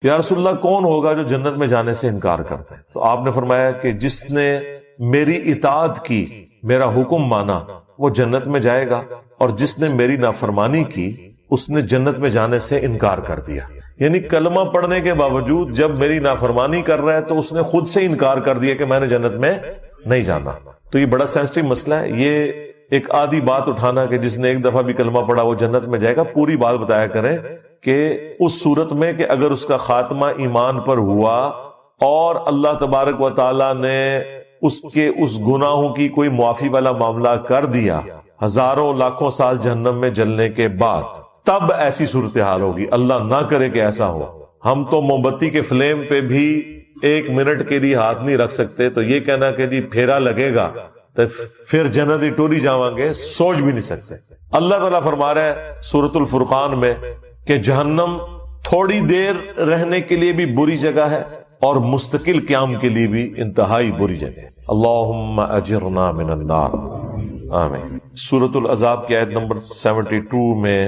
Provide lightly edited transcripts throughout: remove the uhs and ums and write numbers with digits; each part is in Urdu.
یا رسول اللہ کون ہوگا جو جنت میں جانے سے انکار کرتا ہے؟ تو آپ نے فرمایا کہ جس نے میری اطاعت کی، میرا حکم مانا، وہ جنت میں جائے گا، اور جس نے میری نافرمانی کی اس نے جنت میں جانے سے انکار کر دیا۔ یعنی کلمہ پڑھنے کے باوجود جب میری نافرمانی کر رہا ہے تو اس نے خود سے انکار کر دیا کہ میں نے جنت میں نہیں جانا۔ تو یہ بڑا سینسٹیو مسئلہ ہے۔ یہ ایک آدھی بات اٹھانا کہ جس نے ایک دفعہ بھی کلمہ پڑھا وہ جنت میں جائے گا، پوری بات بتایا کریں کہ اس صورت میں کہ اگر اس کا خاتمہ ایمان پر ہوا اور اللہ تبارک و تعالی نے اس کے اس گناہوں کی کوئی معافی والا معاملہ کر دیا ہزاروں لاکھوں سال جہنم میں جلنے کے بعد، تب ایسی صورتحال ہوگی۔ اللہ نہ کرے کہ ایسا ہو۔ ہم تو موم بتی کے فلیم پہ بھی 1 منٹ کے لیے ہاتھ نہیں رکھ سکتے، تو یہ کہنا کہ جی پھیرا لگے گا تو پھر جنت ہی ٹوری جاواں گے، سوچ بھی نہیں سکتے۔ اللہ تعالیٰ فرما رہا ہے سورۃ الفرقان میں کہ جہنم تھوڑی دیر رہنے کے لیے بھی بری جگہ ہے اور مستقل قیام کے لیے بھی انتہائی بری جگہ ہے۔ اللہم اجرنا من النار، آمین۔ سورۃ الاحزاب کی آیت نمبر 72 میں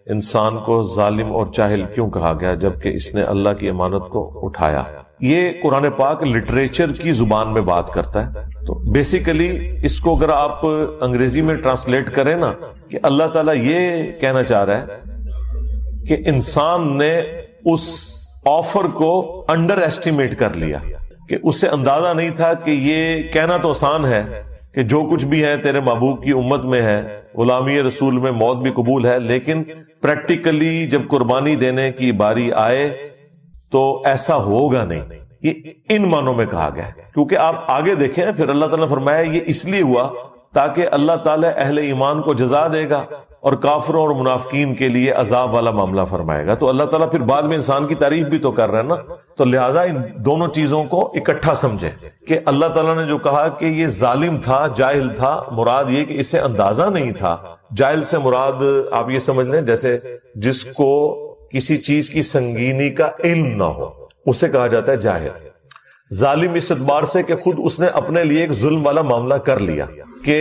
انسان کو ظالم اور جاہل کیوں کہا گیا جبکہ اس نے اللہ کی امانت کو اٹھایا؟ یہ قرآن پاک لٹریچر کی زبان میں بات کرتا ہے، تو بیسیکلی اس کو اگر آپ انگریزی میں ٹرانسلیٹ کریں نا کہ اللہ تعالیٰ یہ کہنا چاہ رہا ہے کہ انسان نے اس آفر کو انڈر ایسٹیمیٹ کر لیا، کہ اسے اندازہ نہیں تھا کہ یہ کہنا تو آسان ہے کہ جو کچھ بھی ہے تیرے محبوب کی امت میں ہے، غلامی رسول میں موت بھی قبول ہے، لیکن پریکٹیکلی جب قربانی دینے کی باری آئے تو ایسا ہوگا نہیں۔ یہ ان معنوں میں کہا گیا ہے، کیونکہ آپ آگے دیکھیں پھر اللہ تعالیٰ نے فرمایا یہ اس لیے ہوا تاکہ اللہ تعالیٰ اہل ایمان کو جزا دے گا اور کافروں اور منافقین کے لیے عذاب والا معاملہ فرمائے گا۔ تو اللہ تعالیٰ پھر بعد میں انسان کی تعریف بھی تو کر رہا ہے نا، تو لہٰذا ان دونوں چیزوں کو اکٹھا سمجھے کہ اللہ تعالیٰ نے جو کہا کہ یہ ظالم تھا، جاہل تھا، مراد یہ کہ اسے اندازہ نہیں تھا۔ جاہل سے مراد آپ یہ سمجھ لیں جیسے جس کو کسی چیز کی سنگینی کا علم نہ ہو، اسے کہا جاتا ہے جاہل۔ ظالم اس اعتبار سے کہ خود اس نے اپنے لیے ایک ظلم والا معاملہ کر لیا کہ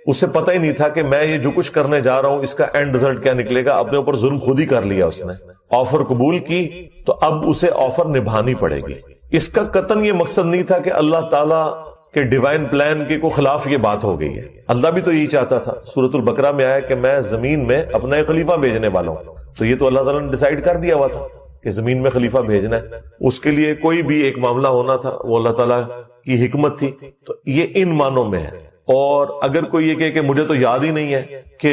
اسے پتہ ہی نہیں تھا کہ میں یہ جو کچھ کرنے جا رہا ہوں اس کا اینڈ رزلٹ کیا نکلے گا، اپنے اوپر ظلم خود ہی کر لیا اس نے۔ آفر قبول کی تو اب اسے آفر نبھانی پڑے گی۔ اس کا قطعاً یہ مقصد نہیں تھا کہ اللہ تعالیٰ کہ ڈیوائن پلان کے کو خلاف یہ بات ہو گئی ہے۔ اللہ بھی تو یہی چاہتا تھا۔ سورۃ البقرہ میں آیا کہ میں زمین میں اپنا ایک خلیفہ بھیجنے والا ہوں، تو یہ تو اللہ تعالیٰ نے ڈیسائیڈ کر دیا ہوا تھا کہ زمین میں خلیفہ بھیجنا ہے۔ اس کے لیے کوئی بھی ایک معاملہ ہونا تھا، وہ اللہ تعالیٰ کی حکمت تھی۔ تو یہ ان معنوں میں ہے۔ اور اگر کوئی یہ کہے کہ مجھے تو یاد ہی نہیں ہے کہ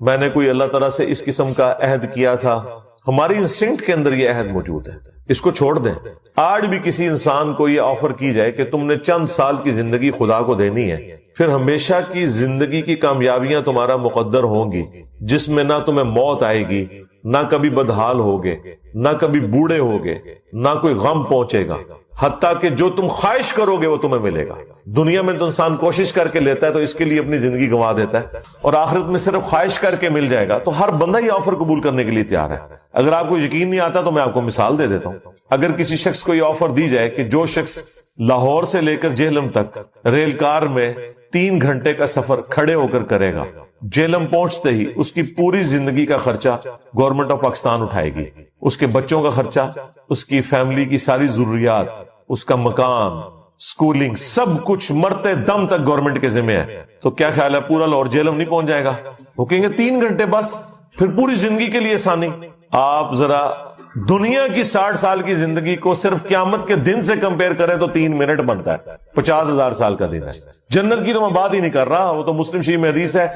میں نے کوئی اللہ تعالیٰ سے اس قسم کا عہد کیا تھا، ہماری انسٹنکٹ کے اندر یہ عہد موجود ہے، اس کو چھوڑ دیں۔ آج بھی کسی انسان کو یہ آفر کی جائے کہ تم نے چند سال کی زندگی خدا کو دینی ہے، پھر ہمیشہ کی زندگی کی کامیابیاں تمہارا مقدر ہوں گی، جس میں نہ تمہیں موت آئے گی، نہ کبھی بدحال ہوگے، نہ کبھی بوڑھے ہوگے، نہ کوئی غم پہنچے گا، حتیٰ کہ جو تم خواہش کرو گے وہ تمہیں ملے گا۔ دنیا میں تو انسان کوشش کر کے لیتا ہے تو اس کے لیے اپنی زندگی گنوا دیتا ہے، اور آخرت میں صرف خواہش کر کے مل جائے گا۔ تو ہر بندہ یہ آفر قبول کرنے کے لیے تیار ہے۔ اگر آپ کو یقین نہیں آتا تو میں آپ کو مثال دے دیتا ہوں۔ اگر کسی شخص کو یہ آفر دی جائے کہ جو شخص لاہور سے لے کر جہلم تک ریل کار میں 3 گھنٹے کا سفر کھڑے ہو کر کرے گا، جہلم پہنچتے ہی اس کی پوری زندگی کا خرچہ گورنمنٹ آف پاکستان اٹھائے گی، اس کے بچوں کا خرچہ، اس کی فیملی کی ساری ضروریات، اس کا مکان، سکولنگ، سب کچھ مرتے دم تک گورنمنٹ کے ذمہ ہے، تو کیا خیال ہے پورا لاہور جہلم نہیں پہنچ جائے گا؟ وہ کہیں گے 3 گھنٹے بس، پھر پوری زندگی کے لیے آسانی۔ آپ ذرا دنیا کی 60 سال کی زندگی کو صرف قیامت کے دن سے کمپیئر کریں تو 3 منٹ بنتا ہے، 50,000 سال کا دن ہے۔ جنت کی تو میں بات ہی نہیں کر رہا، وہ تو مسلم شریف میں حدیث ہے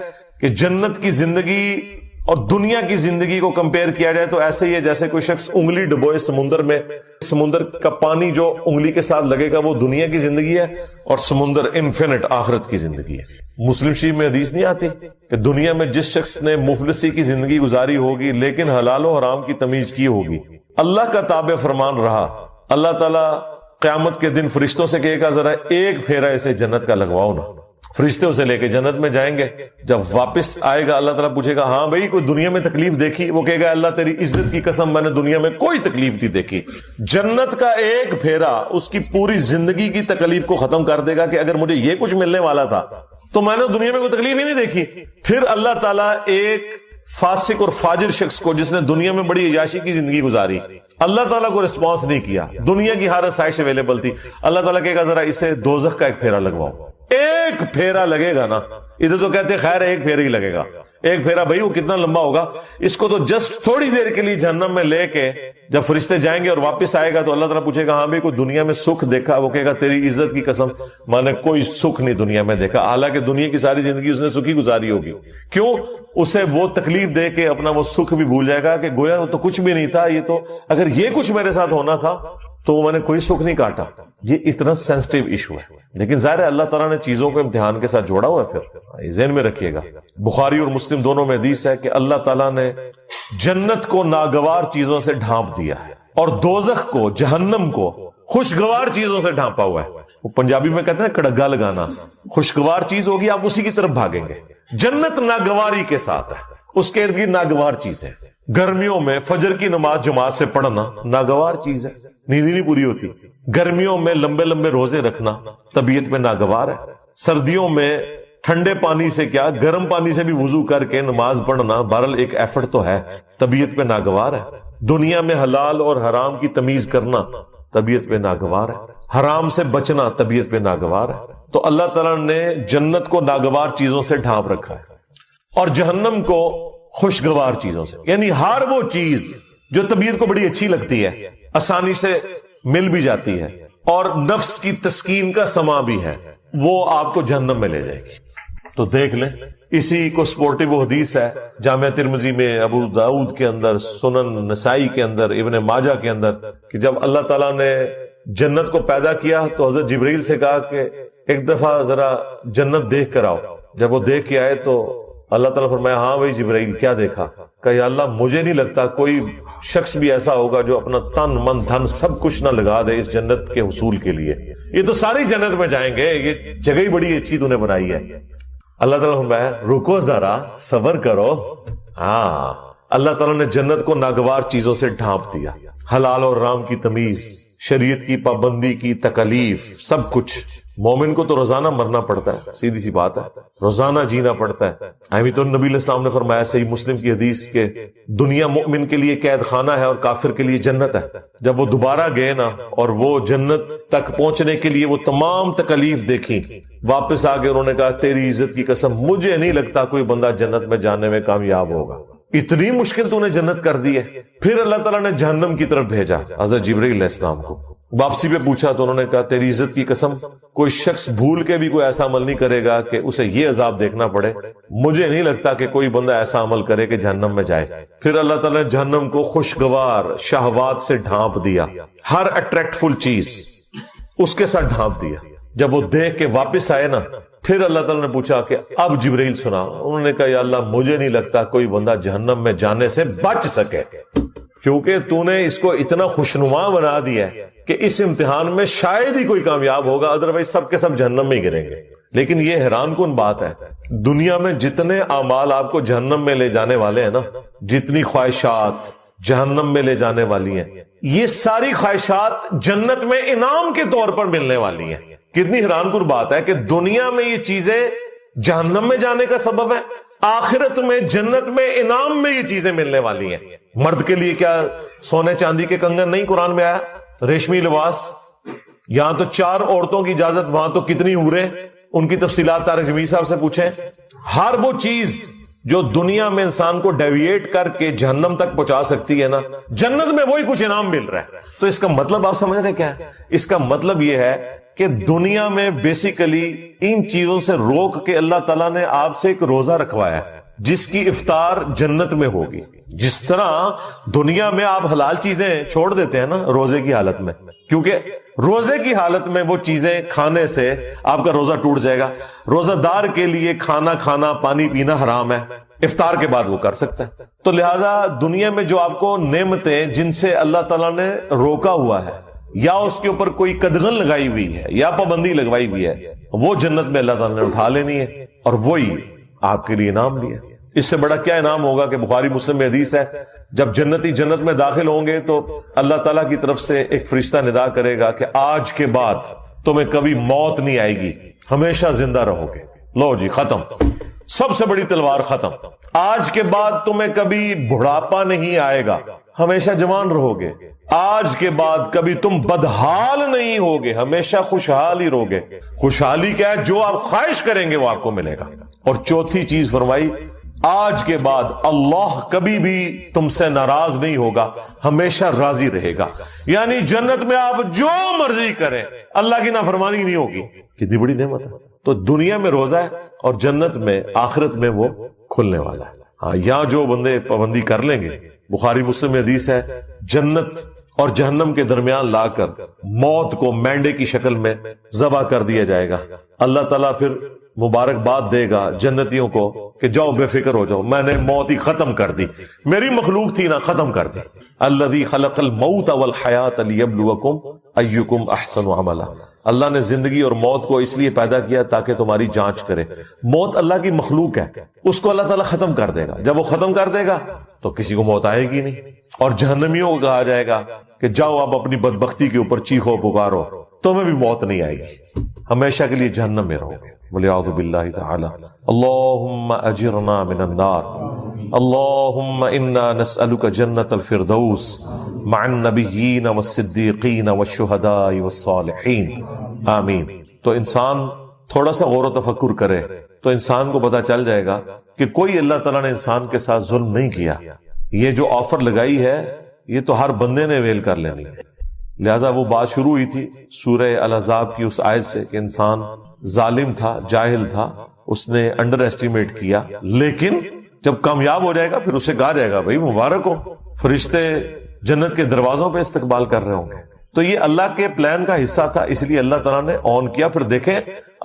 کہ جنت کی زندگی اور دنیا کی زندگی کو کمپیئر کیا جائے تو ایسے ہی ہے جیسے کوئی شخص انگلی ڈبوئے سمندر میں، سمندر کا پانی جو انگلی کے ساتھ لگے گا وہ دنیا کی زندگی ہے، اور سمندر انفینٹ آخرت کی زندگی ہے۔ مسلم شریف میں حدیث نہیں آتی کہ دنیا میں جس شخص نے مفلسی کی زندگی گزاری ہوگی لیکن حلال و حرام کی تمیز کی ہوگی، اللہ کا تابع فرمان رہا، اللہ تعالیٰ قیامت کے دن فرشتوں سے کہے گا ذرا ایک پھیرا اسے جنت کا لگواؤ نا۔ فرشتے اسے لے کے جنت میں جائیں گے، جب واپس آئے گا اللہ تعالیٰ پوچھے گا ہاں بھائی کوئی دنیا میں تکلیف دیکھی؟ وہ کہے گا اللہ تیری عزت کی قسم میں نے دنیا میں کوئی تکلیف نہیں دیکھی۔ جنت کا ایک پھیرا اس کی پوری زندگی کی تکلیف کو ختم کر دے گا کہ اگر مجھے یہ کچھ ملنے والا تھا تو میں نے دنیا میں کوئی تکلیف ہی نہیں دیکھی۔ پھر اللہ تعالیٰ ایک فاسق اور فاجر شخص کو جس نے دنیا میں بڑی عیاشی کی زندگی گزاری, اللہ تعالیٰ کو رسپانس نہیں کیا, دنیا کی ہر آسائش اویلیبل تھی, اللہ تعالیٰ کہے گا ذرا اسے دوزخ کا ایک پھیرا لگواؤ. ایک پھیرا لگے گا نا, ادھر تو کہتے خیر ایک پھیرا ہی لگے گا, ایک پھیرا بھائی وہ کتنا لمبا ہوگا, اس کو تو جسٹ تھوڑی دیر کے لیے جہنم میں لے کے جب فرشتے جائیں گے اور واپس آئے گا تو اللہ تعالیٰ پوچھے گا ہاں بھائی کوئی دنیا میں سکھ دیکھا؟ وہ کہے گا تیری عزت کی قسم میں نے کوئی سکھ نہیں دنیا میں دیکھا, حالانکہ دنیا کی ساری زندگی اس نے سکھی گزاری ہوگی. کیوں؟ اسے وہ تکلیف دے کے اپنا وہ سکھ بھی بھول جائے گا کہ گویا وہ تو کچھ بھی نہیں تھا, یہ تو اگر یہ کچھ میرے ساتھ ہونا تھا تو میں نے کوئی سکھ نہیں کاٹا. یہ اتنا سینسٹیو ایشو ہے, لیکن ظاہر ہے اللہ تعالیٰ نے چیزوں کو امتحان کے ساتھ جوڑا ہوا ہے. پھر ذہن میں رکھیے گا, بخاری اور مسلم دونوں میں حدیث ہے کہ اللہ تعالیٰ نے جنت کو ناگوار چیزوں سے ڈھانپ دیا ہے اور دوزخ کو, جہنم کو خوشگوار چیزوں سے ڈھانپا ہوا ہے. وہ پنجابی میں کہتے ہیں کڑگا لگانا, خوشگوار چیز ہوگی آپ اسی کی طرف بھاگیں گے. جنت ناگواری کے ساتھ ہے, اس کے ارد گرد ناگوار چیز ہے. گرمیوں میں فجر کی نماز جماعت سے پڑھنا ناگوار چیز ہے, نیند نہیں پوری ہوتی. گرمیوں میں لمبے لمبے روزے رکھنا طبیعت میں ناگوار ہے. سردیوں میں ٹھنڈے پانی سے کیا گرم پانی سے بھی وضو کر کے نماز پڑھنا بہرحال ایک ایفرٹ تو ہے, طبیعت پہ ناگوار ہے. دنیا میں حلال اور حرام کی تمیز کرنا طبیعت پہ ناگوار ہے. حرام سے بچنا طبیعت پہ ناگوار ہے. تو اللہ تعالیٰ نے جنت کو ناگوار چیزوں سے ڈھانپ رکھا ہے اور جہنم کو خوشگوار چیزوں سے, یعنی ہر وہ چیز جو طبیعت کو بڑی اچھی لگتی ہے, آسانی سے مل بھی جاتی ہے اور نفس کی تسکین کا سما بھی ہے, وہ آپ کو جہنم میں لے جائے گی. تو دیکھ لیں, اسی کو سپورٹیو حدیث ہے جامع ترمذی میں, ابو داؤد کے اندر, سنن نسائی کے اندر, ابن ماجہ کے اندر, کہ جب اللہ تعالیٰ نے جنت کو پیدا کیا تو حضرت جبرائیل سے کہا کہ ایک دفعہ ذرا جنت دیکھ کر آؤ. جب وہ دیکھ کے آئے تو اللہ تعالیٰ فرمایا ہاں بھائی جبرائیل کیا دیکھا؟ کہ یا اللہ مجھے نہیں لگتا کوئی شخص بھی ایسا ہوگا جو اپنا تن من دھن سب کچھ نہ لگا دے اس جنت کے حصول کے لیے. یہ تو ساری جنت میں جائیں گے, یہ جگہ ہی بڑی اچھی تو نے بنائی ہے. اللہ تعالیٰ فرمایا رکو ذرا صبر کرو. ہاں, اللہ تعالیٰ نے جنت کو ناگوار چیزوں سے ڈھانپ دیا, حلال اور حرام کی تمیز, شریعت کی پابندی کی تکلیف, سب کچھ. مومن کو تو روزانہ مرنا پڑتا ہے, سیدھی سی بات ہے, روزانہ جینا پڑتا ہے. اہمی تو نبی علیہ السلام نے فرمایا صحیح مسلم کی حدیث کہ دنیا مومن کے لیے قید خانہ ہے اور کافر کے لیے جنت ہے. جب وہ دوبارہ گئے نا اور وہ جنت تک پہنچنے کے لیے وہ تمام تکلیف دیکھی, واپس آ کے انہوں نے کہا تیری عزت کی قسم مجھے نہیں لگتا کوئی بندہ جنت میں جانے میں کامیاب ہوگا, اتنی مشکل تو نے جنت کر دی ہے. پھر اللہ تعالیٰ نے جہنم کی طرف بھیجا حضرت جبرائیل علیہ السلام کو. واپسی پہ پوچھا تو انہوں نے کہا تیری عزت کی قسم کوئی شخص بھول کے بھی کوئی ایسا عمل نہیں کرے گا کہ اسے یہ عذاب دیکھنا پڑے, مجھے نہیں لگتا کہ کوئی بندہ ایسا عمل کرے کہ جہنم میں جائے. پھر اللہ تعالیٰ نے جہنم کو خوشگوار شہوات سے ڈھانپ دیا, ہر اٹریکٹفل چیز اس کے ساتھ ڈھانپ دیا. جب وہ دیکھ کے واپس آئے نا, پھر اللہ تعالیٰ نے پوچھا کہ اب جبرائیل سنا. انہوں نے کہا یا اللہ مجھے نہیں لگتا کوئی بندہ جہنم میں جانے سے بچ سکے, کیونکہ تو نے اس کو اتنا خوشنما بنا دیا ہے کہ اس امتحان میں شاید ہی کوئی کامیاب ہوگا, ادروائز سب کے سب جہنم میں ہی گریں گے. لیکن یہ حیران کن بات ہے, دنیا میں جتنے اعمال آپ کو جہنم میں لے جانے والے ہیں نا, جتنی خواہشات جہنم میں لے جانے والی ہیں, یہ ساری خواہشات جنت میں انعام کے طور پر ملنے والی ہیں. کتنی حیران کن بات ہے کہ دنیا میں یہ چیزیں جہنم میں جانے کا سبب ہے, آخرت میں جنت میں انعام میں یہ چیزیں ملنے والی ہیں. مرد کے لیے کیا سونے چاندی کے کنگن نہیں قرآن میں آیا, ریشمی لباس, یہاں تو 4 عورتوں کی اجازت, وہاں تو کتنی عورتیں, ان کی تفصیلات طارق جمیل صاحب سے پوچھیں. ہر وہ چیز جو دنیا میں انسان کو ڈیویٹ کر کے جہنم تک پہنچا سکتی ہے نا, جنت میں وہی کچھ انعام مل رہا ہے. تو اس کا مطلب آپ سمجھ رہے کیا ہے؟ اس کا مطلب یہ ہے کہ دنیا میں بیسیکلی ان چیزوں سے روک کے اللہ تعالیٰ نے آپ سے ایک روزہ رکھوایا ہے جس کی افطار جنت میں ہوگی. جس طرح دنیا میں آپ حلال چیزیں چھوڑ دیتے ہیں نا روزے کی حالت میں, کیونکہ روزے کی حالت میں وہ چیزیں کھانے سے آپ کا روزہ ٹوٹ جائے گا. روزہ دار کے لیے کھانا کھانا پانی پینا حرام ہے, افطار کے بعد وہ کر سکتا ہے. تو لہذا دنیا میں جو آپ کو نعمتیں جن سے اللہ تعالیٰ نے روکا ہوا ہے یا اس کے اوپر کوئی قدغن لگائی ہوئی ہے یا پابندی لگوائی ہوئی ہے, وہ جنت میں اللہ تعالیٰ نے اٹھا لینی ہے اور وہی آپ کے لیے انعام بھی ہے. اس سے بڑا کیا انعام ہوگا کہ بخاری مسلم میں حدیث ہے, جب جنتی جنت میں داخل ہوں گے تو اللہ تعالیٰ کی طرف سے ایک فرشتہ ندا کرے گا کہ آج کے بعد تمہیں کبھی موت نہیں آئے گی, ہمیشہ زندہ رہو گے. لو جی ختم. سب سے بڑی تلوار ختم. آج کے بعد تمہیں کبھی بڑھاپا نہیں آئے گا, ہمیشہ جوان رہو گے. آج کے بعد کبھی تم بدحال نہیں ہوگے, ہمیشہ خوشحال ہی رہو گے. خوشحالی کیا ہے؟ جو آپ خواہش کریں گے وہ آپ کو ملے گا. اور چوتھی چیز فرمائی, آج کے بعد اللہ کبھی بھی تم سے ناراض نہیں ہوگا, ہمیشہ راضی رہے گا. یعنی جنت میں آپ جو مرضی کریں, اللہ کی نافرمانی نہیں ہوگی. کتنی بڑی نعمت ہے. تو دنیا میں روزہ ہے اور جنت میں آخرت میں وہ کھلنے والا ہے. ہاں, یہاں جو بندے پابندی کر لیں گے, بخاری مسلم میں حدیث ہے, جنت اور جہنم کے درمیان لا کر موت کو مینڈے کی شکل میں ذبح کر دیا جائے گا. اللہ تعالیٰ پھر مبارکباد دے گا جنتیوں کو کہ جاؤ بے فکر ہو جاؤ, میں نے موت ہی ختم کر دی, میری مخلوق تھی نا, ختم کر دی. الذی خلق الموت والحیات لیبلوکم ایکم احسن عملا. اللہ نے زندگی اور موت کو اس لیے پیدا کیا تاکہ تمہاری جانچ کرے. موت اللہ کی مخلوق ہے, اس کو اللہ تعالیٰ ختم کر دے گا. جب وہ ختم کر دے گا تو کسی کو موت آئے گی نہیں. اور جہنمیوں کو کہا جائے گا کہ جاؤ آپ اپنی بدبختی کے اوپر چیخو پکارو, تمہیں بھی موت نہیں آئے گی, ہمیشہ کے لیے جہنم میں رہو گے. وَلِعَوْذُ بِاللَّهِ تَعَالَى. اللهم اجرنا من النار. اللهم انا نسألك جنة الفردوس مع النبيين والصديقين والشهداء والصالحين. آمین. تو انسان تھوڑا سا غور و تفکر کرے تو انسان کو پتا چل جائے گا کہ کوئی اللہ تعالیٰ نے انسان کے ساتھ ظلم نہیں کیا. یہ جو آفر لگائی ہے یہ تو ہر بندے نے ویل کر لینی ہے. لہذا وہ بات شروع ہوئی تھی سورہ الاحزاب کی اس آیت سے کہ انسان ظالم تھا, جاہل تھا, اس نے انڈر ایسٹیمیٹ کیا, لیکن جب کامیاب ہو جائے گا پھر اسے کہا جائے گا بھائی مبارک ہو, فرشتے جنت کے دروازوں پہ استقبال کر رہے ہوں گے. تو یہ اللہ کے پلان کا حصہ تھا, اس لیے اللہ تعالیٰ نے آن کیا. پھر دیکھیں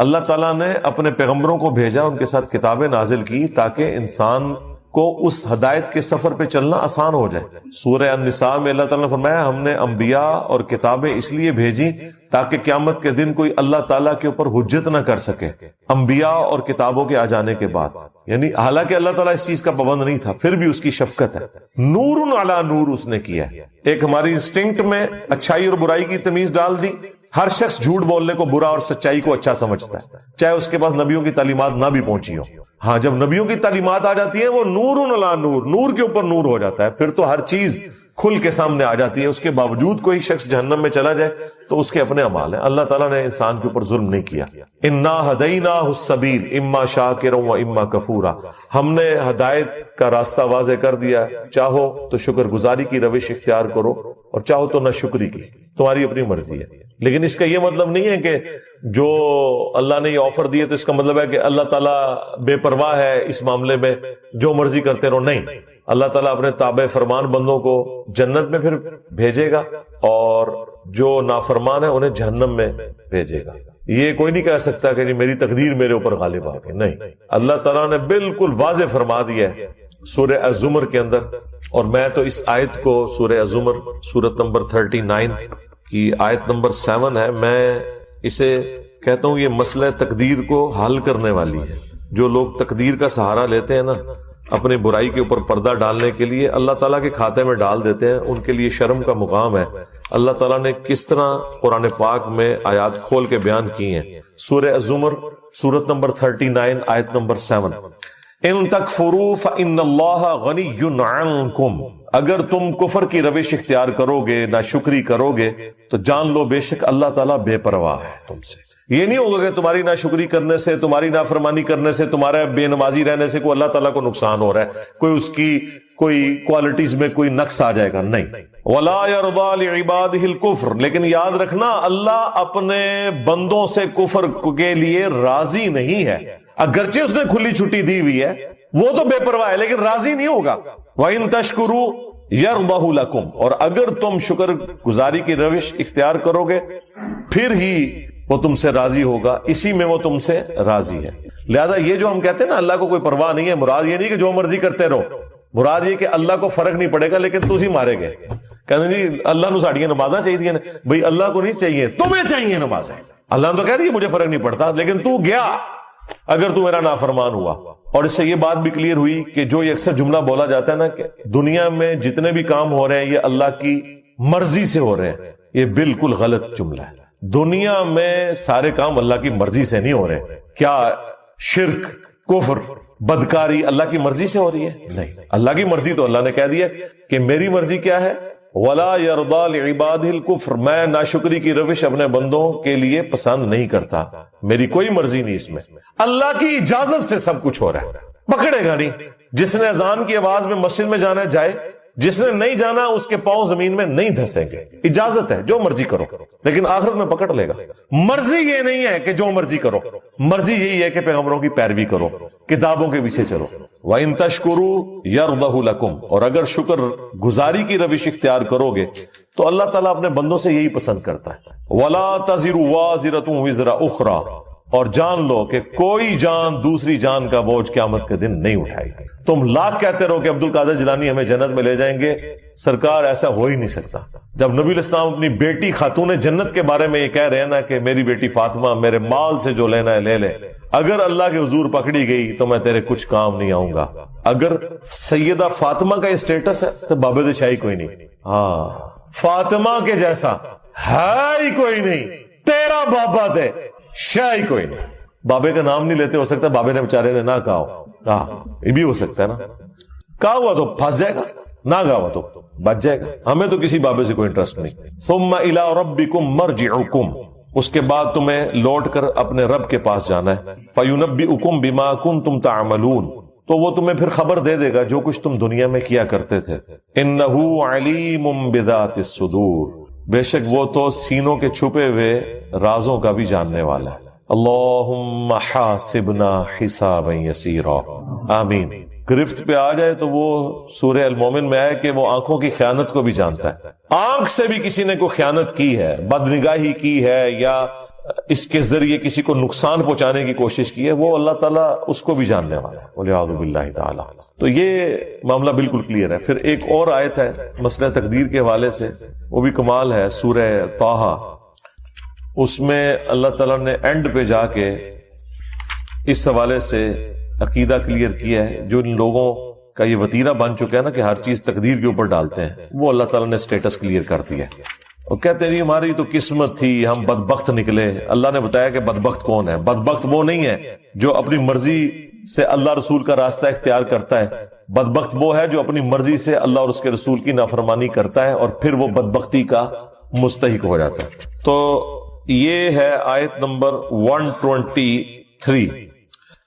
اللہ تعالیٰ نے اپنے پیغمبروں کو بھیجا, ان کے ساتھ کتابیں نازل کی تاکہ انسان کو اس ہدایت کے سفر پہ چلنا آسان ہو جائے. سورہ النساء میں اللہ تعالیٰ نے فرمایا ہم نے انبیاء اور کتابیں اس لیے بھیجی تاکہ قیامت کے دن کوئی اللہ تعالیٰ کے اوپر حجت نہ کر سکے انبیاء اور کتابوں کے آ جانے کے بعد. یعنی حالانکہ اللہ تعالیٰ اس چیز کا پابند نہیں تھا, پھر بھی اس کی شفقت ہے. نور علی نور اس نے کیا ہے. ایک ہماری انسٹنکٹ میں اچھائی اور برائی کی تمیز ڈال دی. ہر شخص جھوٹ بولنے کو برا اور سچائی کو اچھا سمجھتا ہے, چاہے اس کے پاس نبیوں کی تعلیمات نہ بھی پہنچی ہو. ہاں, جب نبیوں کی تعلیمات آ جاتی ہیں وہ نور علی نور, نور کے اوپر نور ہو جاتا ہے, پھر تو ہر چیز کھل کے سامنے آ جاتی ہے. اس کے باوجود کوئی شخص جہنم میں چلا جائے تو اس کے اپنے اعمال ہیں. اللہ تعالیٰ نے انسان کے اوپر ظلم نہیں کیا. انا ہدیناہ السبیل اما شاکرا و اما کفورا. ہم نے ہدایت کا راستہ واضح کر دیا, چاہو تو شکر گزاری کی روش اختیار کرو اور چاہو تو ناشکری کی, تمہاری اپنی مرضی ہے. لیکن اس کا یہ مطلب نہیں ہے کہ جو اللہ نے یہ آفر دیے تو اس کا مطلب ہے کہ اللہ تعالیٰ بے پرواہ ہے اس معاملے میں, جو مرضی کرتے رہو. نہیں, اللہ تعالیٰ اپنے تابع فرمان بندوں کو جنت میں پھر بھیجے گا اور جو نافرمان ہے انہیں جہنم میں بھیجے گا. یہ کوئی نہیں کہہ سکتا کہ میری تقدیر میرے اوپر غالب آ گئی. نہیں, اللہ تعالیٰ نے بالکل واضح فرما دیا ہے سورہ الزمر کے اندر. اور میں تو اس آیت کو سورہ الزمر سورت نمبر 39 کی آیت نمبر 7 ہے, میں اسے کہتا ہوں یہ مسئلہ تقدیر کو حل کرنے والی ہے. جو لوگ تقدیر کا سہارا لیتے ہیں نا اپنی برائی کے اوپر پردہ ڈالنے کے لیے, اللہ تعالیٰ کے کھاتے میں ڈال دیتے ہیں, ان کے لیے شرم کا مقام ہے. اللہ تعالیٰ نے کس طرح قرآن پاک میں آیات کھول کے بیان کی ہیں. سورہ الزمر سورت نمبر 39 آیت نمبر 7, ان تکفروا فإن اللہ غنی عنکم. اگر تم کفر کی روش اختیار کرو گے, ناشکری کرو گے, تو جان لو بے شک اللہ تعالیٰ بے پرواہ ہے تم سے. یہ نہیں ہوگا کہ تمہاری ناشکری کرنے سے, تمہاری نافرمانی کرنے سے, تمہارے بے نمازی رہنے سے کوئی اللہ تعالیٰ کو نقصان ہو رہا ہے, کوئی اس کی کوئی کوالٹیز میں کوئی نقص آ جائے گا. نہیں. وَلَا يَرْضَى لِعِبَادِهِ الْكُفْرَ. لیکن یاد رکھنا اللہ اپنے بندوں سے کفر کے لیے راضی نہیں ہے. اگرچہ اس نے کھلی چھٹی دی ہوئی ہے, وہ تو بے پرواہ ہے لیکن راضی نہیں ہوگا. وَإِن تَشْكُرُوا يَرْضَهُ لَكُمْ. اور اگر تم شکر گزاری کی روش اختیار کرو گے پھر ہی وہ تم سے راضی ہوگا, اسی میں وہ تم سے راضی ہے. لہذا یہ جو ہم کہتے ہیں نا اللہ کو کوئی پرواہ نہیں ہے, مراد یہ نہیں کہ جو مرضی کرتے رہو, مراد یہ کہ اللہ کو فرق نہیں پڑے گا لیکن تسی مارے گئے. کہتے ہیں جی اللہ نو ساڑیاں نمازاں چاہیے. بھئی اللہ کو نہیں چاہیے, تمہیں چاہیے نمازیں. اللہ تو کہہ رہی ہے مجھے فرق نہیں پڑتا, لیکن تو گیا اگر تو میرا نافرمان ہوا. اور اس سے یہ بات بھی کلیئر ہوئی کہ جو یہ اکثر جملہ بولا جاتا ہے نا کہ دنیا میں جتنے بھی کام ہو رہے ہیں یہ اللہ کی مرضی سے ہو رہے ہیں, یہ بالکل غلط جملہ ہے. دنیا میں سارے کام اللہ کی مرضی سے نہیں ہو رہے. کیا شرک, کفر, بدکاری اللہ کی مرضی سے ہو رہی ہے؟ نہیں، اللہ کی مرضی تو اللہ نے کہہ دیا کہ میری مرضی کیا ہے، وَلَا يَرْضَى لِعِبَادِهِ الْكُفْرَ، میں ناشکری کی روش اپنے بندوں کے لیے پسند نہیں کرتا، میری کوئی مرضی نہیں اس میں، اللہ کی اجازت سے سب کچھ ہو رہا ہے۔ پکڑے گا نہیں، جس نے اذان کی آواز میں مسجد میں جانا ہے جائے، جس نے نہیں جانا اس کے پاؤں زمین میں نہیں دھسیں گے، اجازت ہے، جو مرضی کرو، لیکن آخرت میں پکڑ لے گا۔ مرضی یہ نہیں ہے کہ جو مرضی کرو، مرضی یہی ہے کہ پیغمبروں کی پیروی کرو، کتابوں کے پیچھے چلو۔ وَإِن تَشْكُرُوا يَرْضَهُ لَكُمْ، اور اگر شکر گزاری کی روش اختیار کرو گے تو اللہ تعالیٰ اپنے بندوں سے یہی پسند کرتا ہے۔ وَلَا تَزِرُ وَازِرَةٌ وِزْرَ أُخْرَى، اور جان لو کہ کوئی جان دوسری جان کا بوجھ قیامت کے دن نہیں اٹھائے گی۔ تم لاکھ کہتے رہو کہ عبد القادر جیلانی ہمیں جنت میں لے جائیں گے، سرکار ایسا ہو ہی نہیں سکتا۔ جب نبی الاسلام اپنی بیٹی خاتون جنت کے بارے میں یہ کہہ رہے ہیں نا کہ میری بیٹی فاطمہ میرے مال سے جو لینا ہے لے لے، اگر اللہ کے حضور پکڑی گئی تو میں تیرے کچھ کام نہیں آؤں گا۔ اگر سیدہ فاطمہ کا یہ سٹیٹس ہے تو بابے شاہی کوئی نہیں، ہاں فاطمہ کے جیسا ہے ہی کوئی نہیں، تیرا بابا دے شاہی کوئی نہیں۔ بابے کا نام نہیں لیتے، ہو سکتا ہے بابے نے بیچارے نے نہ کہا ہو، یہ بھی ہو سکتا ہے نا، کہا ہوا تو پھنس جائے گا، نہ کہا ہوا تو بچ جائے گا۔ ہمیں تو کسی بابے سے کوئی انٹرسٹ نہیں۔ ثم الى ربکم مرجعکم، اس کے بعد تمہیں لوٹ کر اپنے رب کے پاس جانا ہے۔ فینبئکم بما کنتم تعملون، تو وہ تمہیں پھر خبر دے دے گا جو کچھ تم دنیا میں کیا کرتے تھے۔ انہ علیم بذات الصدور، بے شک وہ تو سینوں کے چھپے ہوئے رازوں کا بھی جاننے والا ہے۔ اللہم حاسبنا حسابا یسیرا، آمین۔ گرفت پہ آ جائے تو وہ سورہ المومن میں آئے کہ وہ آنکھوں کی خیانت کو بھی جانتا ہے۔ آنکھ سے بھی کسی نے کوئی خیانت کی ہے، بدنگاہی کی ہے، یا اس کے ذریعے کسی کو نقصان پہنچانے کی کوشش کی ہے، وہ اللہ تعالیٰ اس کو بھی جاننے والا ہے، والعیاذ باللہ تعالی۔ تو یہ معاملہ بالکل کلیئر ہے۔ پھر ایک اور آیت ہے مسئلہ تقدیر کے حوالے سے، وہ بھی کمال ہے، سورہ طٰہٰ، اس میں اللہ تعالیٰ نے اینڈ پہ جا کے اس حوالے سے عقیدہ کلیئر کیا ہے۔ جو ان لوگوں کا یہ وتیرہ بن چکا ہے نا کہ ہر چیز تقدیر کے اوپر ڈالتے ہیں، وہ اللہ تعالیٰ نے سٹیٹس کلیئر کر دیا ہے، اور کہتے ہیں ہماری تو قسمت تھی، ہم بدبخت نکلے۔ اللہ نے بتایا کہ بدبخت کون ہے؟ بدبخت وہ نہیں ہے جو اپنی مرضی سے اللہ رسول کا راستہ اختیار کرتا ہے، بدبخت وہ ہے جو اپنی مرضی سے اللہ اور اس کے رسول کی نافرمانی کرتا ہے اور پھر وہ بدبختی کا مستحق ہو جاتا ہے۔ تو یہ ہے آیت نمبر 123،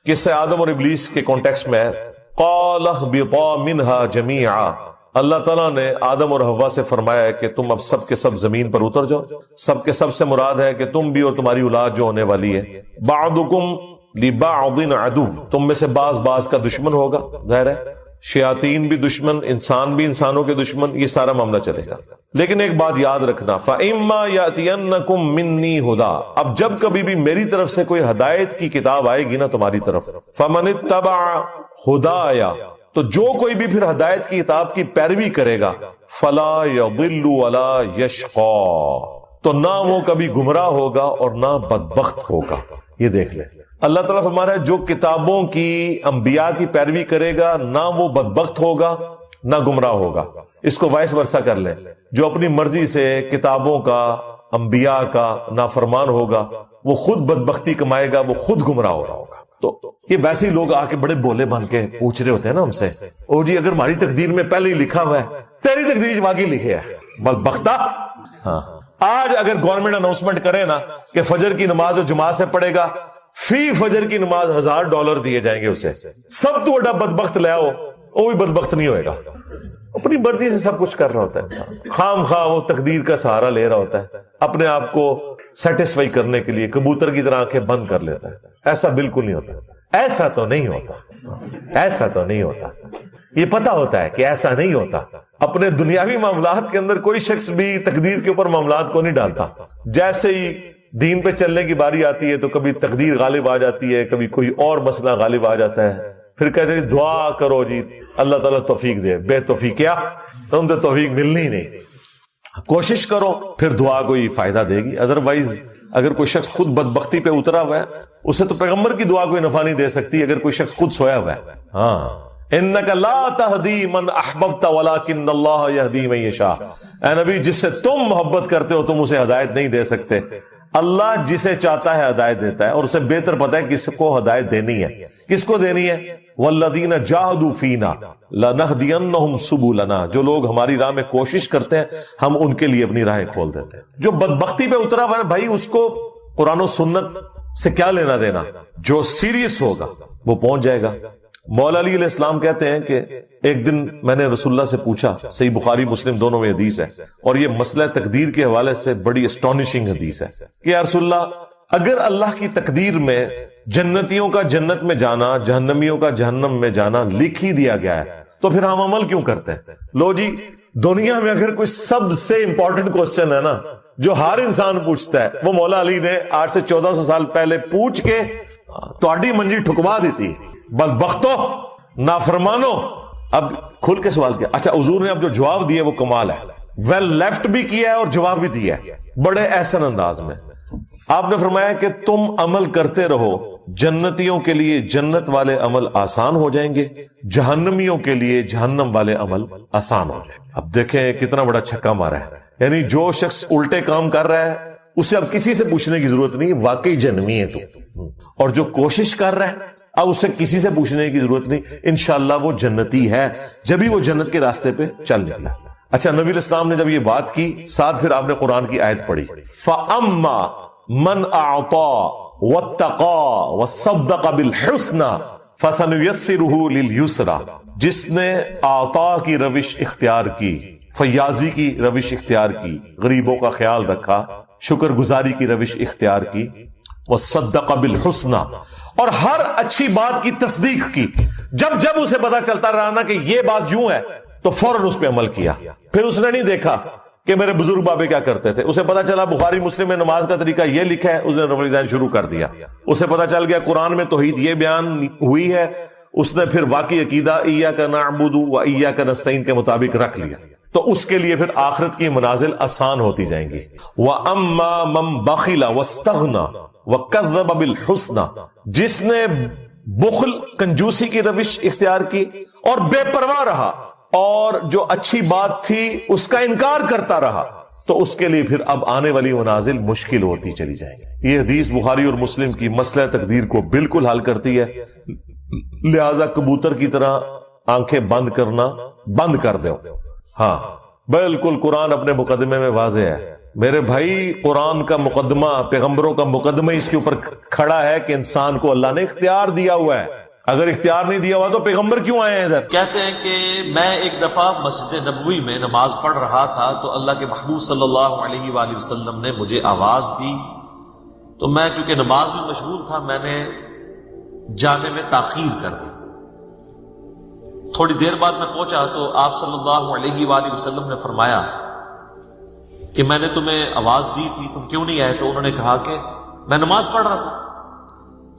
قصہ آدم اور ابلیس کے کانٹیکسٹ میں ہے۔ قَالَ اهْبِطَا مِنْهَا جَمِيعًا، اللہ تعالیٰ نے آدم اور حوا سے فرمایا کہ تم اب سب کے سب زمین پر اتر جاؤ۔ سب کے سب سے مراد ہے کہ تم بھی اور تمہاری اولاد جو ہونے والی ہے۔ بعضکم لبعض عدو، تم میں سے بعض کا دشمن ہوگا، ظاہر ہے شیاطین بھی دشمن، انسان بھی انسانوں کے دشمن، یہ سارا معاملہ چلے گا۔ لیکن ایک بات یاد رکھنا، فَإِمَّا يَأْتِيَنَّكُم مِّنِّي هُدًى، اب جب کبھی بھی میری طرف سے کوئی ہدایت کی کتاب آئے گی نا تمہاری طرف، فَمَنِ اتَّبَعَ هُدَايَ، تو جو کوئی بھی پھر ہدایت کی کتاب کی پیروی کرے گا، فَلَا يَضِلُّ وَلَا يَشْقَى، تو نہ وہ کبھی گمراہ ہوگا اور نہ بدبخت ہوگا۔ یہ دیکھ لیں، اللہ تعالیٰ فرما رہا ہے جو کتابوں کی انبیاء کی پیروی کرے گا نہ وہ بدبخت ہوگا نہ گمراہ ہوگا۔ اس کو وائس ورثہ کر لیں، جو اپنی مرضی سے کتابوں کا انبیاء کا نافرمان ہوگا وہ خود بدبختی کمائے گا، وہ خود گمراہ ہو رہا ہوگا۔ تو یہ ویسے ہی لوگ آ کے بڑے بولے بن کے پوچھ رہے ہوتے ہیں نا ہم سے، او جی اگر ہماری تقدیر میں پہلے ہی لکھا ہوا ہے، تیری تقدیر واقعی لکھے ہے بدبختہ۔ ہاں آج اگر گورنمنٹ اناؤنسمنٹ کرے نا کہ فجر کی نماز جو جماعت سے پڑھے گا فی فجر کی نماز $1000 دیے جائیں گے اسے، سب تو بڑا بدبخت لے آؤ، وہ بھی بدبخت نہیں ہوئے گا۔ اپنی مرضی سے سب کچھ کر رہا ہوتا ہے انسان، خام خواہ وہ تقدیر کا سہارا لے رہا ہوتا ہے، اپنے آپ کو سیٹسفائی کرنے کے لیے کبوتر کی طرح آنکھیں بند کر لیتا ہے۔ ایسا بالکل نہیں ہوتا، ایسا تو نہیں ہوتا، ایسا تو نہیں ہوتا۔ یہ پتا ہوتا ہے کہ ایسا نہیں ہوتا۔ اپنے دنیاوی معاملات کے اندر کوئی شخص بھی تقدیر کے اوپر معاملات کو نہیں ڈالتا۔ جیسے ہی دین پہ چلنے کی باری آتی ہے تو کبھی تقدیر غالب آ جاتی ہے، کبھی کوئی اور مسئلہ غالب آ جاتا ہے، پھر کہتے ہیں دعا کرو جی اللہ تعالیٰ توفیق دے، بے توفیق کیا تم تو توفیق ملنی نہیں، کوشش کرو پھر دعا کوئی فائدہ دے گی۔ ادروائز اگر کوئی شخص خود بدبختی پہ اترا ہوا ہے اسے تو پیغمبر کی دعا کوئی نفع نہیں دے سکتی اگر کوئی شخص خود سویا ہوا ہے۔ ہاں انک لا تہدی من احببت ولکن اللہ یہدی من یشاء، اے نبی جس سے تم محبت کرتے ہو تم اسے ہدایت نہیں دے سکتے، اللہ جسے چاہتا ہے ہدایت دیتا ہے، اور اسے بہتر پتہ ہے کس کو ہدایت دینی ہے۔ کس کو دینی ہے؟ والذین جاہدوا فینا لنہدینہم سبلنا، جو لوگ ہماری راہ میں کوشش کرتے ہیں ہم ان کے لیے اپنی راہیں کھول دیتے ہیں۔ جو بدبختی پہ اترا ہوا ہے بھائی، اس کو قرآن و سنت سے کیا لینا دینا؟ جو سیریس ہوگا وہ پہنچ جائے گا۔ مولا علی علیہ السلام کہتے ہیں کہ ایک دن میں نے رسول اللہ سے پوچھا، صحیح بخاری مسلم دونوں میں حدیث ہے، اور یہ مسئلہ تقدیر کے حوالے سے بڑی اسٹانشنگ حدیث ہے کہ یا رسول اللہ، اگر اللہ کی تقدیر میں جنتیوں کا جنت میں جانا، جہنمیوں کا جہنم میں جانا لکھ ہی دیا گیا ہے تو پھر ہم عمل کیوں کرتے ہیں؟ لو جی، دنیا میں اگر کوئی سب سے امپورٹنٹ کوسچن ہے نا جو ہر انسان پوچھتا ہے، وہ مولا علی نے 800 سے 1400 سال پہلے پوچھ کے تہاڈی منجی ٹھکوا دی تھی۔ بدبختو، نافرمانو، اب کھل کے سوال کیا؟ اچھا، حضور نے اب جو جواب دیا وہ کمال ہے، ویل لیفٹ بھی کیا ہے اور جواب بھی دیا ہے بڑے احسن انداز میں۔ آپ نے فرمایا کہ تم عمل کرتے رہو، جنتیوں کے لیے جنت والے عمل آسان ہو جائیں گے، جہنمیوں کے لیے جہنم والے عمل آسان ہو جائیں گے۔ اب دیکھیں کتنا بڑا چھکا مارا ہے، یعنی جو شخص الٹے کام کر رہا ہے اسے اب کسی سے پوچھنے کی ضرورت نہیں، واقعی جہنمی ہے تو، اور جو کوشش کر رہا ہے اب اسے کسی سے پوچھنے کی ضرورت نہیں، انشاءاللہ وہ جنتی ہے جبھی وہ جنت کے راستے پہ چل نکلا۔ اچھا، نبی علیہ السلام نے جب یہ بات کی، ساتھ پھر آپ نے قرآن کی آیت پڑھی، فَأَمَّا مَنْ أَعْطَى وَاتَّقَى وَصَدَّقَ بِالْحُسْنَى فَسَنُيَسِّرُهُ لِلْيُسْرَى، جس نے عطا کی روش اختیار کی، فیاضی کی روش اختیار کی، غریبوں کا خیال رکھا، شکر گزاری کی روش اختیار کی، وَصَدَّقَ بِالْحُسْنَى، اور ہر اچھی بات کی تصدیق کی۔ جب جب اسے پتا چلتا رہا نا کہ یہ بات یوں ہے تو فوراً اس پہ عمل کیا۔ پھر اس نے نہیں دیکھا کہ میرے بزرگ بابے کیا کرتے تھے، اسے پتا چلا بخاری مسلم میں نماز کا طریقہ یہ لکھا ہے، اس نے رفع الیدین شروع کر دیا۔ اسے پتا چل گیا قرآن میں توحید یہ بیان ہوئی ہے، اس نے پھر واقعی عقیدہ ایاک نعبد و ایاک نستعین کے مطابق رکھ لیا، تو اس کے لیے پھر آخرت کی منازل آسان ہوتی جائیں گی۔ وَأَمَّا مَن بَخِلَ وَاسْتَغْنَى وَكَذَّبَ بِالْحُسْنَى، جس نے بخل کنجوسی کی روش اختیار کی اور بے پرواہ رہا اور جو اچھی بات تھی اس کا انکار کرتا رہا، تو اس کے لیے پھر اب آنے والی منازل مشکل ہوتی چلی جائیں گی۔ یہ حدیث بخاری اور مسلم کی مسئلہ تقدیر کو بالکل حل کرتی ہے، لہذا کبوتر کی طرح آنکھیں بند کرنا بند کر دو۔ ہاں بالکل، قرآن اپنے مقدمے میں واضح ہے میرے بھائی، قرآن کا مقدمہ، پیغمبروں کا مقدمہ اس کے اوپر کھڑا ہے کہ انسان کو اللہ نے اختیار دیا ہوا ہے۔ اگر اختیار نہیں دیا ہوا تو پیغمبر کیوں آئے ہیں ادھر؟ کہتے ہیں کہ میں ایک دفعہ مسجد نبوی میں نماز پڑھ رہا تھا تو اللہ کے محبوب صلی اللہ علیہ وآلہ وسلم نے مجھے آواز دی، تو میں چونکہ نماز میں مشغول تھا میں نے جانے میں تاخیر کر دی۔ تھوڑی دیر بعد میں پہنچا تو آپ صلی اللہ علیہ وآلہ وسلم نے فرمایا کہ میں نے تمہیں آواز دی تھی، تم کیوں نہیں آئے؟ تو انہوں نے کہا کہ میں نماز پڑھ رہا تھا۔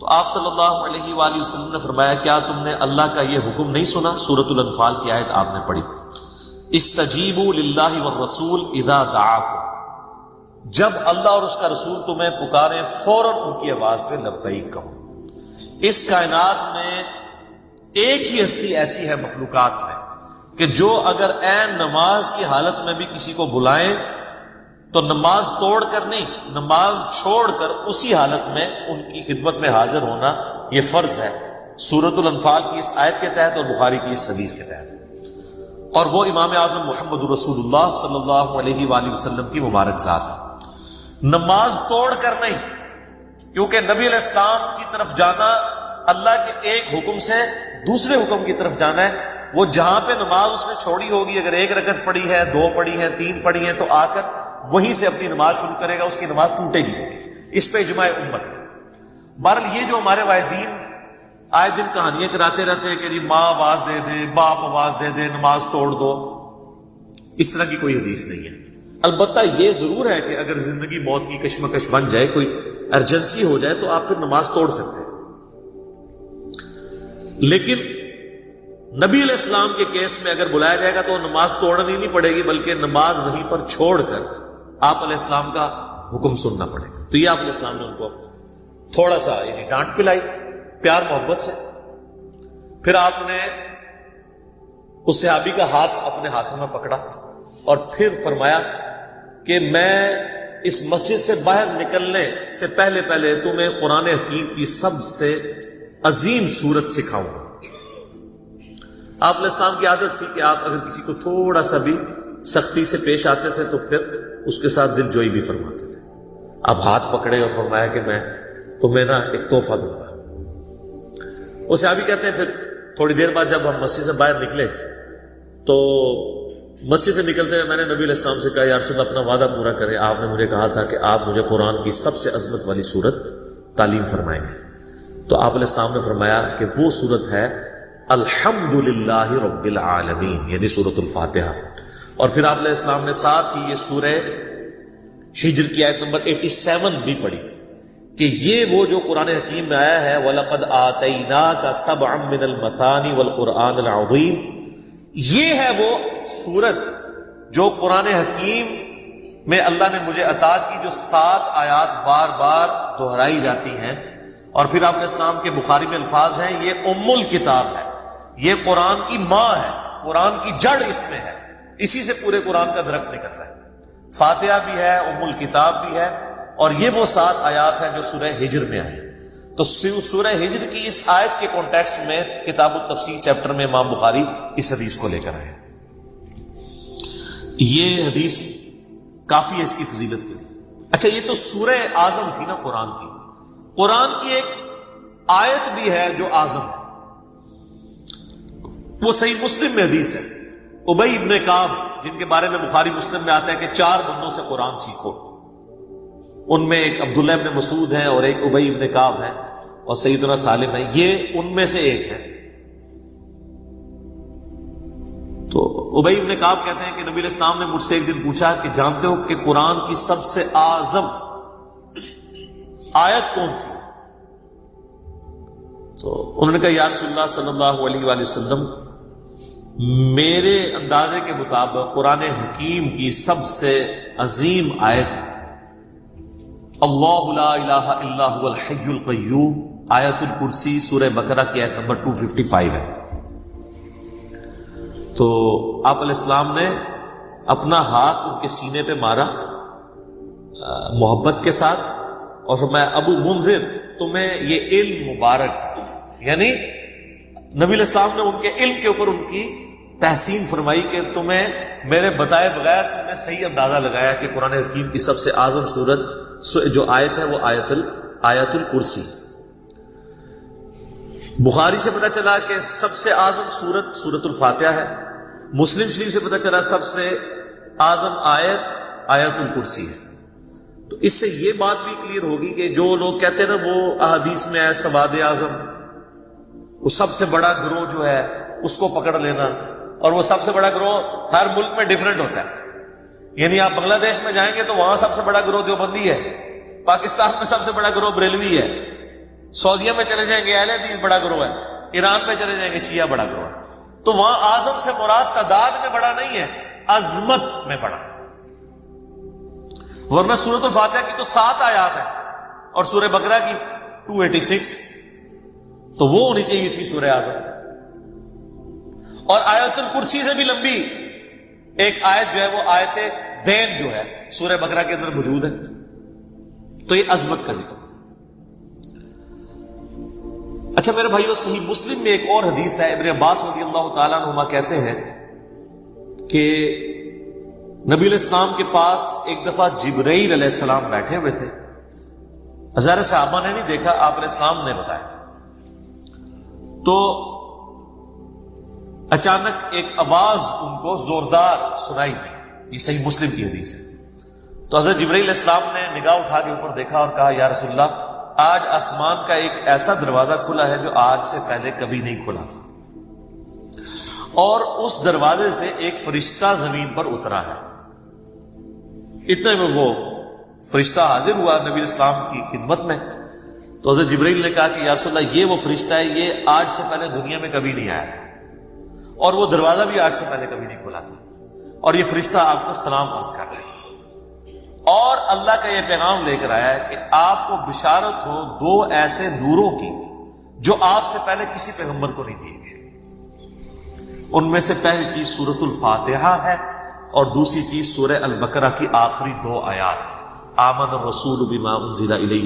تو آپ صلی اللہ علیہ وآلہ وسلم نے فرمایا کیا تم نے اللہ کا یہ حکم نہیں سنا؟ سورۃ الانفال کی آیت آپ نے پڑھی، استجیبوا للہ والرسول اذا دعاکم، جب اللہ اور اس کا رسول تمہیں پکارے فوراً ان کی آواز پہ لبیک کہو۔ اس کائنات میں ایک ہی ہستی ایسی ہے مخلوقات میں کہ جو اگر عین نماز کی حالت میں بھی کسی کو بلائیں تو نماز توڑ کر نہیں، نماز چھوڑ کر اسی حالت میں ان کی خدمت میں حاضر ہونا یہ فرض ہے، سورۃ الانفال کی اس آیت کے تحت اور بخاری کی اس حدیث کے تحت۔ اور وہ امام اعظم محمد رسول اللہ صلی اللہ علیہ وآلہ وسلم کی مبارک ذات ہے۔ نماز توڑ کر نہیں، کیونکہ نبی علیہ السلام کی طرف جانا اللہ کے ایک حکم سے دوسرے حکم کی طرف جانا ہے۔ وہ جہاں پہ نماز اس نے چھوڑی ہوگی، اگر ایک رکعت پڑھی ہے، 2 پڑھی ہے، 3 پڑھی ہے، تو آ کر وہیں سے اپنی نماز شروع کرے گا، اس کی نماز ٹوٹے گی نہیں۔ اس پہ اجماع امت ہے۔ بہرحال یہ جو ہمارے واعظین آئے دن کہانیاں کراتے رہتے ہیں کہ جی ماں آواز دے دے، باپ آواز دے دے، نماز توڑ دو، اس طرح کی کوئی حدیث نہیں ہے۔ البتہ یہ ضرور ہے کہ اگر زندگی موت کی کشمکش بن جائے، کوئی ایمرجنسی ہو جائے، تو آپ پھر نماز توڑ سکتے ہیں۔ لیکن نبی علیہ السلام کے کیس میں اگر بلایا جائے گا تو نماز توڑنی نہیں پڑے گی، بلکہ نماز وہیں پر چھوڑ کر آپ علیہ السلام کا حکم سننا پڑے گا۔ تو یہ آپ علیہ السلام نے ان کو تھوڑا سا ڈانٹ پلائی پیار محبت سے۔ پھر آپ نے اس صحابی کا ہاتھ اپنے ہاتھوں میں پکڑا اور پھر فرمایا کہ میں اس مسجد سے باہر نکلنے سے پہلے تمہیں قرآن حکیم کی سب سے عظیم صورت سکھاؤں گا۔ آپ علیہ السلام کی عادت تھی کہ آپ اگر کسی کو تھوڑا سا بھی سختی سے پیش آتے تھے تو پھر اس کے ساتھ دل جوئی بھی فرماتے تھے۔ آپ ہاتھ پکڑے اور فرمایا کہ میں تمہیں نا ایک تحفہ دوں گا۔ وہ صحابی کہتے ہیں پھر تھوڑی دیر بعد جب ہم مسجد سے باہر نکلے تو مسجد سے نکلتے ہوئے میں نے نبی علیہ السلام سے کہا یا رسول اللہ اپنا وعدہ پورا کریں، آپ نے مجھے کہا تھا کہ آپ مجھے قرآن کی سب سے عظمت والی سورت تعلیم فرمائیں گے۔ تو آپ علیہ السلام نے فرمایا کہ وہ سورت ہے الحمدللہ رب العالمین، یعنی سورۃ الفاتحہ۔ اور پھر آپ علیہ السلام نے ساتھ ہی یہ سورہ ہجر کی آیت نمبر 87 بھی پڑھی کہ یہ وہ جو قرآن حکیم میں آیا ہے وَلَقَدْ آتَيْنَاكَ سَبْعًا مِّنَ الْمَثَانِ وَالْقُرْآنِ الْعَظِيمِ، یہ ہے وہ سورت جو قرآن حکیم میں اللہ نے مجھے عطا کی، جو 7 آیات بار بار دہرائی جاتی ہیں۔ اور پھر آپ علیہ السلام کے بخاری میں الفاظ ہیں یہ ام الکتاب ہے، یہ قرآن کی ماں ہے، قرآن کی جڑ اس میں ہے، اسی سے پورے قرآن کا درخت نکلتا ہے۔ فاتحہ بھی ہے، ام الکتاب بھی ہے، اور یہ وہ 7 آیات ہیں جو سورہ ہجر میں آئی۔ تو سورہ ہجر کی اس آیت کے کانٹیکسٹ میں کتاب التفسیر چیپٹر میں امام بخاری اس حدیث کو لے کر آئے۔ یہ حدیث کافی ہے اس کی فضیلت کے لیے۔ اچھا، یہ تو سورہ اعظم تھی نا قرآن کی، قرآن کی ایک آیت بھی ہے جو اعظم ہے، وہ صحیح مسلم میں حدیث ہے۔ ابی ابن کعب، جن کے بارے میں بخاری مسلم میں آتا ہے کہ 4 بندوں سے قرآن سیکھو، ان میں ایک عبداللہ ابن مسعود ہے اور ایک ابی ابن کعب ہے اور سیدنا سالم ہے، یہ ان میں سے ایک ہے۔ تو ابی ابن کعب کہتے ہیں کہ نبی علیہ السلام نے مجھ سے ایک دن پوچھا کہ جانتے ہو کہ قرآن کی سب سے اعظم آیت کون سی؟ تو انہوں نے کہا یا رسول اللہ صلی اللہ علیہ وآلہ وسلم، میرے اندازے کے مطابق قرآن حکیم کی سب سے عظیم آیت اللہ لا الہ الا هو الحی القیوم، آیت الکرسی، سورہ بقرہ کی آیت نمبر 255 ہے۔ تو آپ علیہ السلام نے اپنا ہاتھ ان کے سینے پہ مارا محبت کے ساتھ اور فرمایا ابو منذر، تمہیں یہ علم مبارک، یعنی نبی علیہ السلام نے ان کے علم کے اوپر ان کی تحسین فرمائی کہ تمہیں میرے بتائے بغیر تم نے صحیح اندازہ لگایا کہ قرآن حکیم کی سب سے اعظم سورت جو آیت ہے وہ آیت الکرسی۔ بخاری سے پتہ چلا کہ سب سے اعظم سورت سورۃ الفاتحہ ہے، مسلم شریف سے پتہ چلا سب سے اعظم آیت الکرسی ہے۔ تو اس سے یہ بات بھی کلیئر ہوگی کہ جو لوگ کہتے ہیں نا وہ احادیث میں ہے سواد اعظم، وہ سب سے بڑا گروہ جو ہے اس کو پکڑ لینا، اور وہ سب سے بڑا گروہ ہر ملک میں ڈیفرنٹ ہوتا ہے۔ یعنی آپ بنگلہ دیش میں جائیں گے تو وہاں سب سے بڑا گروہ دیوبندی ہے، پاکستان میں سب سے بڑا گروہ بریلوی ہے، سعودیہ میں چلے جائیں گے اہل حدیث بڑا گروہ ہے، ایران میں چلے جائیں گے شیعہ بڑا گروہ ہے۔ تو وہاں اعظم سے مراد تعداد میں بڑا نہیں ہے، عظمت میں بڑا۔ ورنہ سورۃ الفاتحہ کی تو 7 آیات ہیں اور سورہ بقرہ کی 286، تو وہ ہونی چاہیے تھی سورہ اعظم۔ اور آیت الکرسی سے بھی لمبی ایک آیت جو ہے وہ آیت دین جو ہے سورہ بقرہ کے اندر موجود ہے۔ تو یہ عظمت کا ذکر۔ اچھا میرے بھائیو، صحیح مسلم میں ایک اور حدیث ہے، ابن عباس رضی اللہ تعالیٰ عنہما کہتے ہیں کہ نبی علیہ السلام کے پاس ایک دفعہ جبرائیل علیہ السلام بیٹھے ہوئے تھے، ہزار صحابہ نے نہیں دیکھا، آپ علیہ السلام نے بتایا۔ تو اچانک ایک آواز ان کو زوردار سنائی دی، یہ صحیح مسلم کی حدیث ہے۔ تو حضرت جبرائیل علیہ السلام نے نگاہ اٹھا کے اوپر دیکھا اور کہا یا رسول اللہ، آج آسمان کا ایک ایسا دروازہ کھلا ہے جو آج سے پہلے کبھی نہیں کھلا تھا، اور اس دروازے سے ایک فرشتہ زمین پر اترا ہے۔ اتنے میں وہ فرشتہ حاضر ہوا نبی علیہ السلام کی خدمت میں۔ تو حضرت جبرائیل نے کہا کہ یا رسول اللہ، یہ وہ فرشتہ ہے، یہ آج سے پہلے دنیا میں کبھی نہیں آیا تھا، اور وہ دروازہ بھی آج سے پہلے کبھی نہیں کھلا تھا، اور یہ فرشتہ آپ کو سلام عرض کر رہا ہے، اور اللہ کا یہ پیغام لے کر آیا ہے کہ آپ کو بشارت ہو 2 ایسے نوروں کی جو آپ سے پہلے کسی پیغمبر کو نہیں دیے گئے۔ ان میں سے پہلی چیز سورۃ الفاتحہ ہے، اور دوسری چیز سورہ البقرہ کی آخری 2 آیات، آمن الرسول بما انزل الیہ